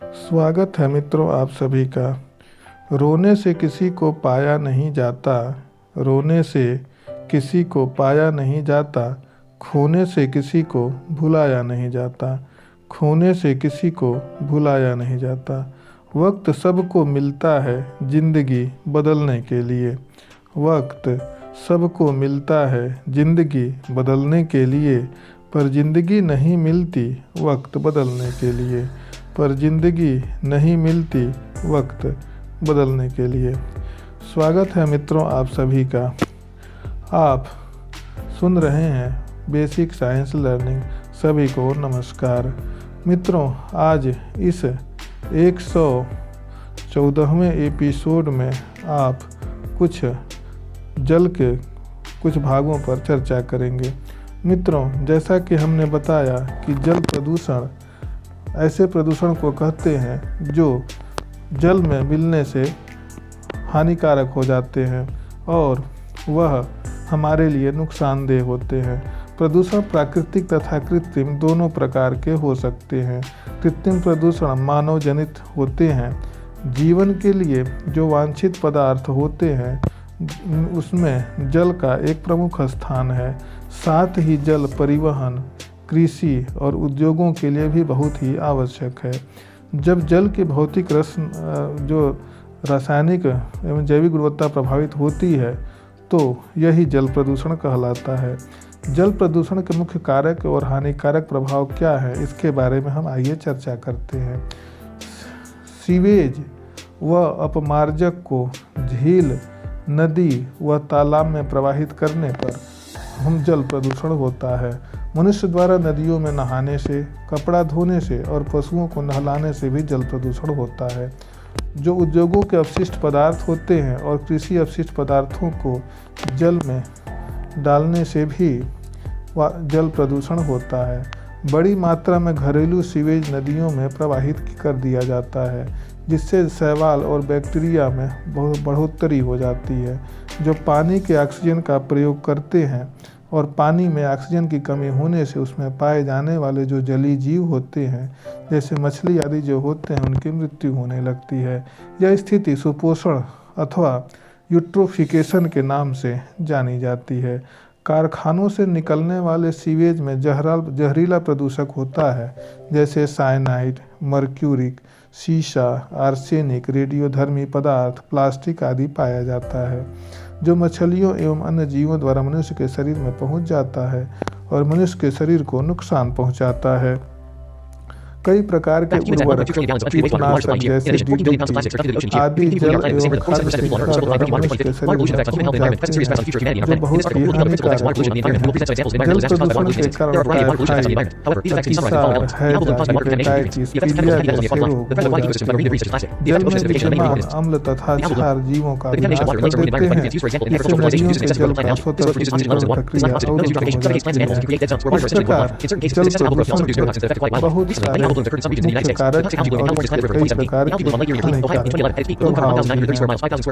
स्वागत है मित्रों आप सभी का। रोने से किसी को पाया नहीं जाता, रोने से किसी को पाया नहीं जाता, खोने से किसी को भुलाया नहीं जाता, खोने से किसी को भुलाया नहीं जाता। वक्त सबको मिलता है ज़िंदगी बदलने के लिए, वक्त सबको मिलता है ज़िंदगी बदलने के लिए, पर ज़िंदगी नहीं मिलती वक्त बदलने के लिए, पर ज़िंदगी नहीं मिलती वक्त बदलने के लिए। स्वागत है मित्रों आप सभी का। आप सुन रहे हैं बेसिक साइंस लर्निंग। सभी को नमस्कार। मित्रों, आज इस 114वें एपिसोड में आप कुछ जल के कुछ भागों पर चर्चा करेंगे। मित्रों, जैसा कि हमने बताया कि जल प्रदूषण ऐसे प्रदूषण को कहते हैं जो जल में मिलने से हानिकारक हो जाते हैं और वह हमारे लिए नुकसानदेह होते हैं। प्रदूषण प्राकृतिक तथा कृत्रिम दोनों प्रकार के हो सकते हैं। कृत्रिम प्रदूषण मानव जनित होते हैं। जीवन के लिए जो वांछित पदार्थ होते हैं उसमें जल का एक प्रमुख स्थान है। साथ ही जल परिवहन, कृषि और उद्योगों के लिए भी बहुत ही आवश्यक है। जब जल की भौतिक जो रासायनिक एवं जैविक गुणवत्ता प्रभावित होती है तो यही जल प्रदूषण कहलाता है। जल प्रदूषण के मुख्य कारक और हानिकारक प्रभाव क्या है, इसके बारे में हम आइए चर्चा करते हैं। सीवेज व अपमार्जक को झील, नदी व तालाब में प्रवाहित करने पर हम जल प्रदूषण होता है। मनुष्य द्वारा नदियों में नहाने से, कपड़ा धोने से और पशुओं को नहलाने से भी जल प्रदूषण होता है। जो उद्योगों के अपशिष्ट पदार्थ होते हैं और कृषि अपशिष्ट पदार्थों को जल में डालने से भी जल प्रदूषण होता है। बड़ी मात्रा में घरेलू सीवेज नदियों में प्रवाहित कर दिया जाता है, जिससे शैवाल और बैक्टीरिया में बहुत बढ़ोतरी हो जाती है, जो पानी के ऑक्सीजन का प्रयोग करते हैं और पानी में ऑक्सीजन की कमी होने से उसमें पाए जाने वाले जो जलीय जीव होते हैं जैसे मछली आदि जो होते हैं उनकी मृत्यु होने लगती है। यह स्थिति सुपोषण अथवा यूट्रोफिकेशन के नाम से जानी जाती है। कारखानों से निकलने वाले सीवेज में जहरीला प्रदूषक होता है, जैसे साइनाइड, मर्क्यूरिक, शीशा, आर्सेनिक, रेडियोधर्मी पदार्थ, प्लास्टिक आदि पाया जाता है, जो मछलियों एवं अन्य जीवों द्वारा मनुष्य के शरीर में पहुंच जाता है और मनुष्य के शरीर को नुकसान पहुंचाता है। कई प्रकार के उर्वरक, कीटनाशक जैसे DDT आदि जल एवं खाद्य श्रृंखला द्वारा मनुष्य के शरीर में पहुंच जाते हैं, जो बहुत ही हानिकारक होते हैं। जल प्रदूषण के कारण टाइफाइड, हैजा, हेपेटाइटिस, पीलिया जैसे रोग हो जाते हैं। जल में विद्यमान अम्ल तथा क्षार जीवों का विनाश कर देते हैं, जिससे नदियों के जल का स्वतः शुद्धिकरण प्रक्रिया अवरुद्ध हो जाती है। इस प्रकार जल प्रदूषण के बहुत सारे मुख्य कारक और कई प्रकार के हानिकारक प्रभाव हैं।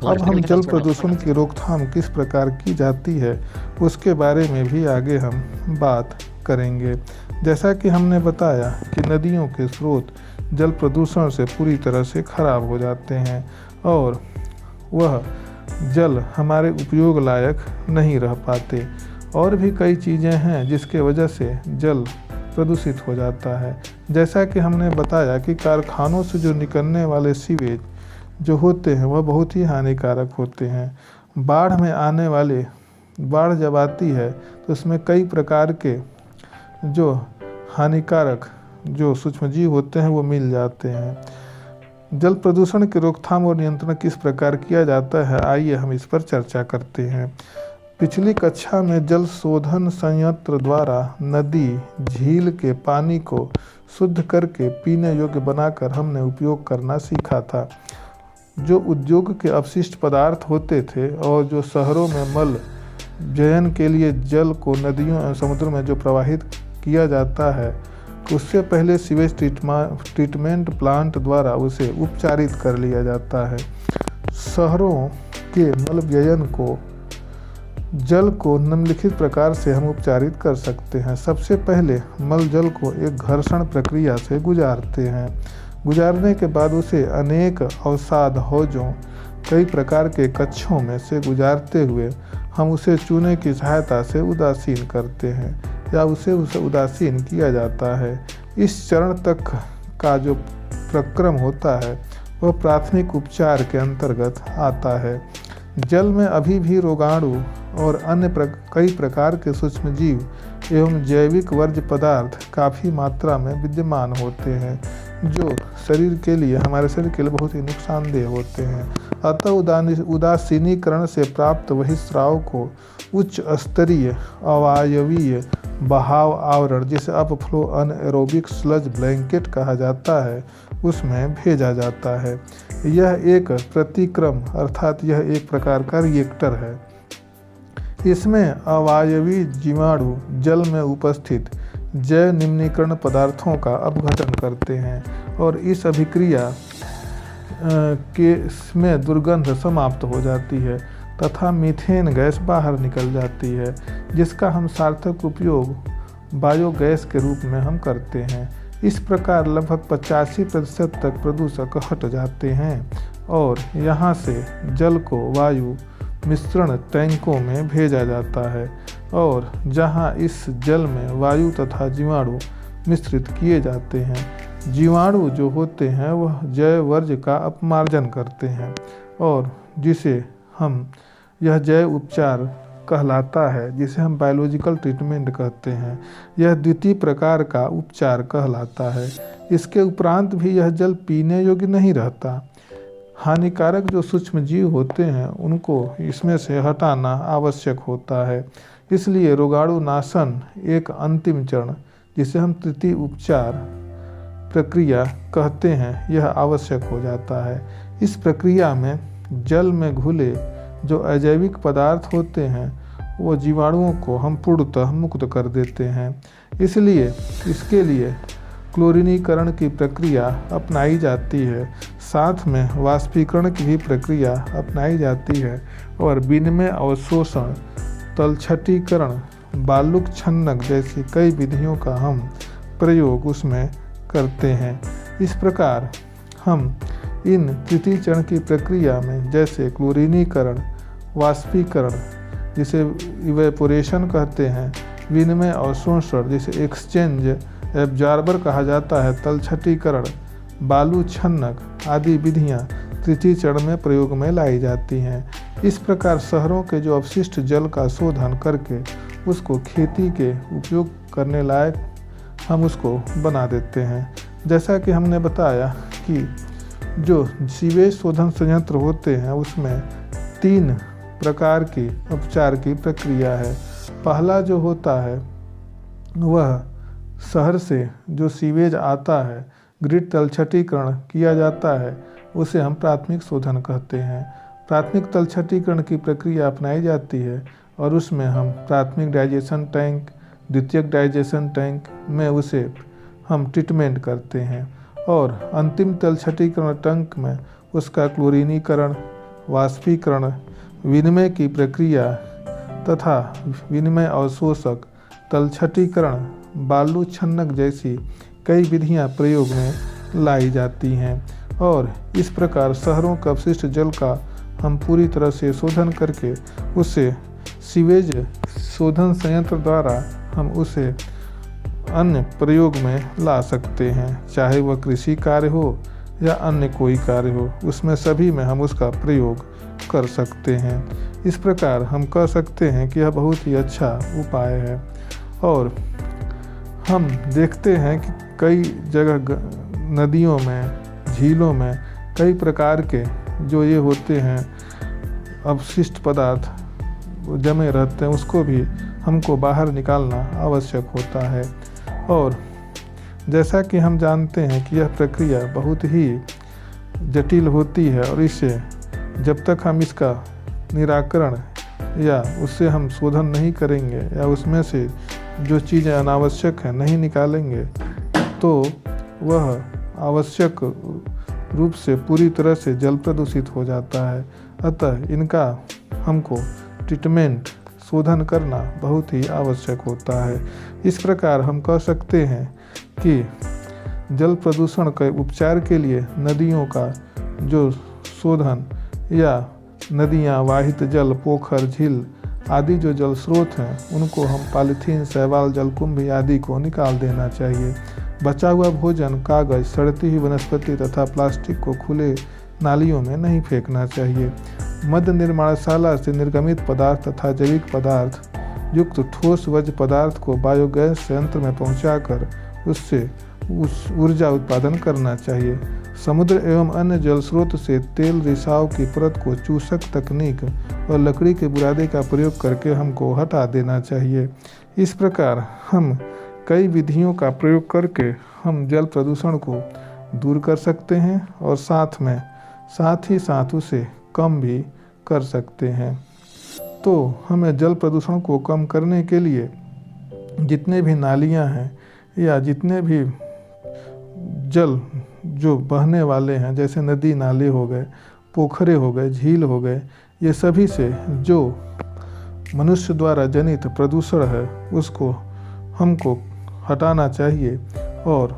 अब हम जल प्रदूषण की रोकथाम किस प्रकार की जाती है उसके बारे में भी आगे हम बात करेंगे। जैसा कि हमने बताया कि नदियों के स्रोत जल प्रदूषण से पूरी तरह से खराब हो जाते हैं और वह जल हमारे उपयोग लायक नहीं रह पाते। और भी कई चीज़ें हैं जिसके वजह से जल प्रदूषित हो जाता है। जैसा कि हमने बताया कि कारखानों से जो निकलने वाले सीवेज जो होते हैं वह बहुत ही हानिकारक होते हैं। बाढ़ जब आती है तो उसमें कई प्रकार के जो हानिकारक जो सूक्ष्मजीव होते हैं वो मिल जाते हैं। जल प्रदूषण की रोकथाम और नियंत्रण किस प्रकार किया जाता है, आइए हम इस पर चर्चा करते हैं। पिछली कक्षा में जल शोधन संयंत्र द्वारा नदी, झील के पानी को शुद्ध करके पीने योग्य बनाकर हमने उपयोग करना सीखा था। जो उद्योग के अपशिष्ट पदार्थ होते थे और जो शहरों में मल जयन के लिए जल को नदियों एवं समुद्र में जो प्रवाहित किया जाता है, उससे पहले सीवेज ट्रीटमेंट प्लांट द्वारा उसे उपचारित कर लिया जाता है। शहरों के मल व्ययन को जल को निम्नलिखित प्रकार से हम उपचारित कर सकते हैं। सबसे पहले मल जल को एक घर्षण प्रक्रिया से गुजारते हैं। गुजारने के बाद उसे अनेक अवसाद हौजों कई प्रकार के कक्षों में से गुजारते हुए हम उसे चूने की सहायता से उदासीन करते हैं या उसे उदासीन किया जाता है। इस चरण तक का जो प्रक्रम होता है वह प्राथमिक उपचार के अंतर्गत आता है। जल में अभी भी रोगाणु और अन्य कई प्रकार के सूक्ष्मजीव एवं जैविक वर्ज्य पदार्थ काफ़ी मात्रा में विद्यमान होते हैं, जो हमारे शरीर के लिए बहुत ही नुकसानदेह होते हैं। अतः उदासीनीकरण से प्राप्त बहिस्राव को उच्च स्तरीय अवायवीय बहाव आवरण, जिसे अपफ्लो अनएरोबिक स्लज ब्लैंकेट कहा जाता है, उसमें भेजा जाता है। यह एक प्रतिक्रम अर्थात यह एक प्रकार का रिएक्टर है। इसमें अवायवी जीवाणु जल में उपस्थित जैव निम्नीकरण पदार्थों का अपघटन करते हैं और इस अभिक्रिया में दुर्गंध समाप्त हो जाती है तथा मीथेन गैस बाहर निकल जाती है, जिसका हम सार्थक उपयोग बायोगैस के रूप में हम करते हैं। इस प्रकार लगभग 85% तक प्रदूषक हट जाते हैं और यहाँ से जल को वायु मिश्रण टैंकों में भेजा जाता है और जहाँ इस जल में वायु तथा जीवाणु मिश्रित किए जाते हैं। जीवाणु जो होते हैं वह जैव वर्ज्य का अपमार्जन करते हैं और यह जैव उपचार कहलाता है, जिसे हम बायोलॉजिकल ट्रीटमेंट कहते हैं। यह द्वितीय प्रकार का उपचार कहलाता है। इसके उपरांत भी यह जल पीने योग्य नहीं रहता। हानिकारक जो सूक्ष्मजीव होते हैं उनको इसमें से हटाना आवश्यक होता है। इसलिए रोगाणु नाशन एक अंतिम चरण, जिसे हम तृतीय उपचार प्रक्रिया कहते हैं, यह आवश्यक हो जाता है। इस प्रक्रिया में जल में घुले जो अजैविक पदार्थ होते हैं वो जीवाणुओं को हम पूर्णतः मुक्त कर देते हैं। इसलिए इसके लिए क्लोरीनीकरण की प्रक्रिया अपनाई जाती है, साथ में वाष्पीकरण की भी प्रक्रिया अपनाई जाती है और विनिमय अवशोषण, तलछटीकरण, बालुक छन्नक जैसी कई विधियों का हम प्रयोग उसमें करते हैं। इस प्रकार हम इन तृतीय चरण की प्रक्रिया में जैसे क्लोरीनीकरण, वाष्पीकरण जिसे इवेपोरेशन कहते हैं, विनिमय अवशोषण जिसे एक्सचेंज एब्जॉर्बर कहा जाता है, तलछटीकरण, बालू छन्नक आदि विधियां तृतीय चरण में प्रयोग में लाई जाती हैं। इस प्रकार शहरों के जो अपशिष्ट जल का शोधन करके उसको खेती के उपयोग करने लायक हम उसको बना देते हैं। जैसा कि हमने बताया कि जो सीवेज शोधन संयंत्र होते हैं उसमें 3 प्रकार की उपचार की प्रक्रिया है। पहला जो होता है वह शहर से जो सीवेज आता है, ग्रिड तलछटीकरण किया जाता है, उसे हम प्राथमिक शोधन कहते हैं। प्राथमिक तलछटीकरण की प्रक्रिया अपनाई जाती है और उसमें हम प्राथमिक डाइजेशन टैंक, द्वितीयक डाइजेशन टैंक में उसे हम ट्रीटमेंट करते हैं और अंतिम तलछटीकरण टैंक में उसका क्लोरीनीकरण, वाष्पीकरण, विनिमय की प्रक्रिया तथा विनिमय अवशोषक, तलछटीकरण, बालू छन्नक जैसी कई विधियां प्रयोग में लाई जाती हैं और इस प्रकार शहरों का अपशिष्ट जल का हम पूरी तरह से शोधन करके उसे सीवेज शोधन संयंत्र द्वारा हम उसे अन्य प्रयोग में ला सकते हैं, चाहे वह कृषि कार्य हो या अन्य कोई कार्य हो, उसमें सभी में हम उसका प्रयोग कर सकते हैं। इस प्रकार हम कह सकते हैं कि यह बहुत ही अच्छा उपाय है। और हम देखते हैं कि कई जगह नदियों में, झीलों में कई प्रकार के जो ये होते हैं अपशिष्ट पदार्थ जमे रहते हैं, उसको भी हमको बाहर निकालना आवश्यक होता है। और जैसा कि हम जानते हैं कि यह प्रक्रिया बहुत ही जटिल होती है और इसे जब तक हम इसका निराकरण या उससे हम शोधन नहीं करेंगे या उसमें से जो चीज़ें अनावश्यक हैं नहीं निकालेंगे तो वह आवश्यक रूप से पूरी तरह से जल प्रदूषित हो जाता है। अतः इनका हमको ट्रीटमेंट, शोधन करना बहुत ही आवश्यक होता है। इस प्रकार हम कह सकते हैं कि जल प्रदूषण के उपचार के लिए नदियों का जो शोधन या नदियाँ, वाहित जल, पोखर, झील आदि जो जल स्रोत हैं उनको हम पॉलीथीन, शैवाल, जलकुंभ आदि को निकाल देना चाहिए। बचा हुआ भोजन, कागज़, सड़ती हुई वनस्पति तथा प्लास्टिक को खुले नालियों में नहीं फेंकना चाहिए। मद्य निर्माणशाला से निर्गमित पदार्थ तथा जैविक पदार्थ युक्त ठोस वर्ज्य पदार्थ को बायोगैस संयंत्र में पहुंचाकर उससे ऊर्जा उत्पादन करना चाहिए। समुद्र एवं अन्य जल स्रोत से तेल रिसाव की परत को चूसक तकनीक और लकड़ी के बुरादे का प्रयोग करके हमको हटा देना चाहिए। इस प्रकार हम कई विधियों का प्रयोग करके हम जल प्रदूषण को दूर कर सकते हैं और साथ ही साथ उसे कम भी कर सकते हैं। तो हमें जल प्रदूषण को कम करने के लिए जितने भी नालियां हैं या जितने भी जल जो बहने वाले हैं, जैसे नदी नाले हो गए, पोखरे हो गए, झील हो गए, ये सभी से जो मनुष्य द्वारा जनित प्रदूषण है उसको हमको हटाना चाहिए और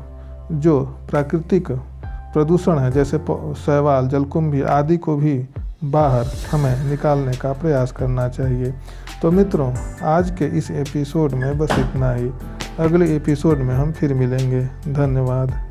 जो प्राकृतिक प्रदूषण है जैसे शैवाल, जलकुंभी आदि को भी बाहर हमें निकालने का प्रयास करना चाहिए। तो मित्रों, आज के इस एपिसोड में बस इतना ही। अगले एपिसोड में हम फिर मिलेंगे। धन्यवाद।